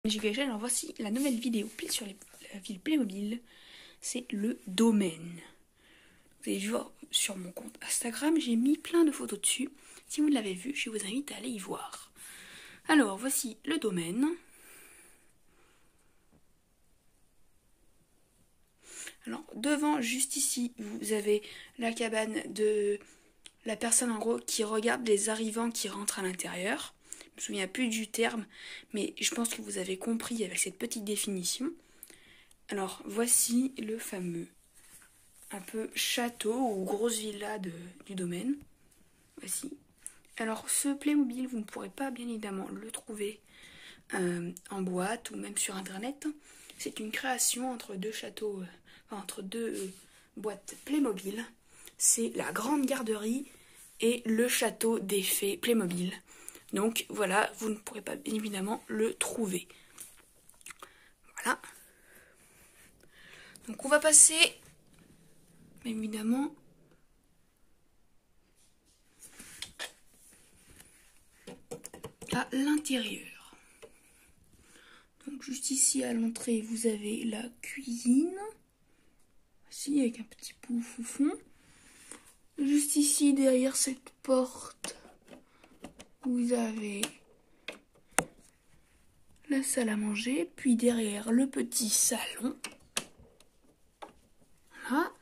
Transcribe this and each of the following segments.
JKG, alors voici la nouvelle vidéo sur la ville Playmobil, c'est le domaine. Vous avez vu sur mon compte Instagram, j'ai mis plein de photos dessus. Si vous l'avez vu, je vous invite à aller y voir. Alors voici le domaine. Alors devant, juste ici, vous avez la cabane de la personne en gros qui regarde les arrivants qui rentrent à l'intérieur. Je me souviens plus du terme, mais je pense que vous avez compris avec cette petite définition. Alors voici le fameux un peu château ou grosse villa du domaine. Voici. Alors ce Playmobil, vous ne pourrez pas bien évidemment le trouver en boîte ou même sur internet. C'est une création entre deux châteaux, entre deux boîtes Playmobil. C'est la grande garderie et le château des fées Playmobil. Donc voilà, vous ne pourrez pas bien évidemment le trouver. Voilà. Donc on va passer, évidemment, à l'intérieur. Donc juste ici à l'entrée, vous avez la cuisine. Ici avec un petit pouf au fond. Juste ici derrière cette porte, vous avez la salle à manger, puis derrière le petit salon. Voilà.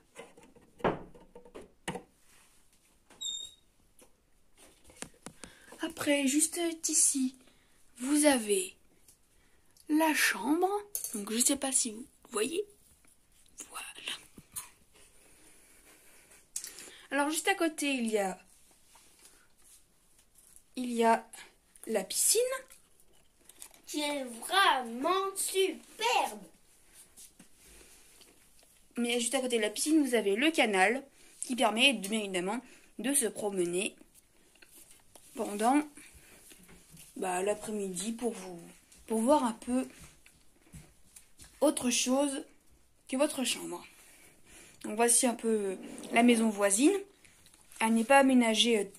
Après, juste ici, vous avez la chambre. Donc je ne sais pas si vous voyez. Voilà. Alors juste à côté, il y a la piscine. Qui est vraiment superbe. Mais juste à côté de la piscine, vous avez le canal qui permet bien évidemment de se promener pendant l'après-midi pour voir un peu autre chose que votre chambre. Donc voici un peu la maison voisine. Elle n'est pas aménagée,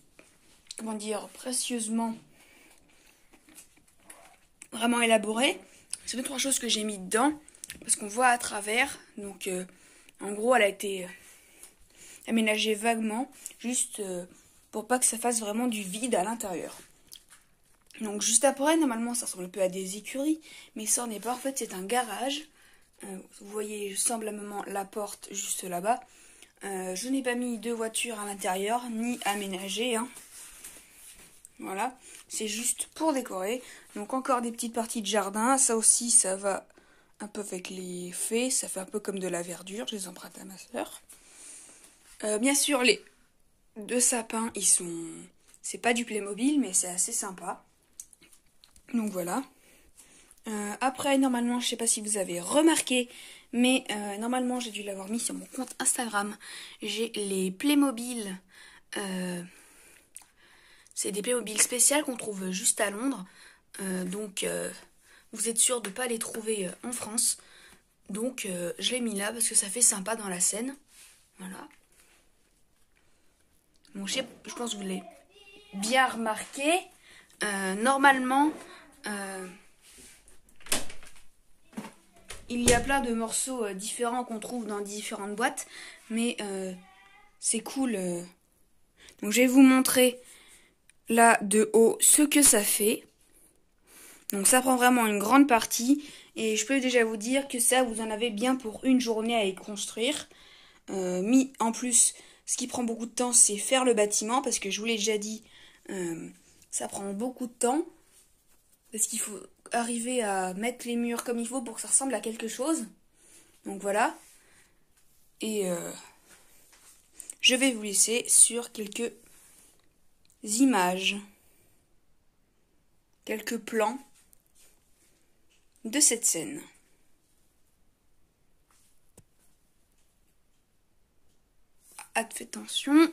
précieusement, vraiment élaborée. C'est 2-3 choses que j'ai mis dedans parce qu'on voit à travers. Donc en gros, elle a été aménagée vaguement, juste pour pas que ça fasse vraiment du vide à l'intérieur. Donc juste après, normalement, ça ressemble un peu à des écuries, mais ça n'est pas. En fait, c'est un garage. Vous voyez semblablement la porte juste là-bas. Je n'ai pas mis de voiture à l'intérieur, ni aménagé. Voilà, c'est juste pour décorer. Donc encore des petites parties de jardin. Ça aussi, ça va un peu avec les fées. Ça fait un peu comme de la verdure. Je les emprunte à ma soeur. Bien sûr, les deux sapins, c'est pas du Playmobil, mais c'est assez sympa. Donc voilà. Après, normalement, je sais pas si vous avez remarqué, mais normalement, j'ai dû l'avoir mis sur mon compte Instagram. J'ai les Playmobil. C'est des Playmobil spéciales qu'on trouve juste à Londres. Donc, vous êtes sûr de ne pas les trouver en France. Donc, je l'ai mis là parce que ça fait sympa dans la scène. Voilà. Bon, je pense que vous l'avez bien remarqué. Normalement, il y a plein de morceaux différents qu'on trouve dans différentes boîtes. Mais c'est cool. Donc, je vais vous montrer là de haut ce que ça fait. Donc ça prend vraiment une grande partie et je peux déjà vous dire que ça vous en avez bien pour une journée à y construire. En plus, ce qui prend beaucoup de temps, c'est faire le bâtiment parce que je vous l'ai déjà dit, ça prend beaucoup de temps parce qu'il faut arriver à mettre les murs comme il faut pour que ça ressemble à quelque chose. Donc voilà. Et je vais vous laisser sur quelques images, quelques plans de cette scène. Faites attention.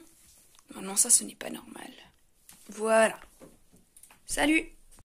Non, ça, ce n'est pas normal. Voilà. Salut!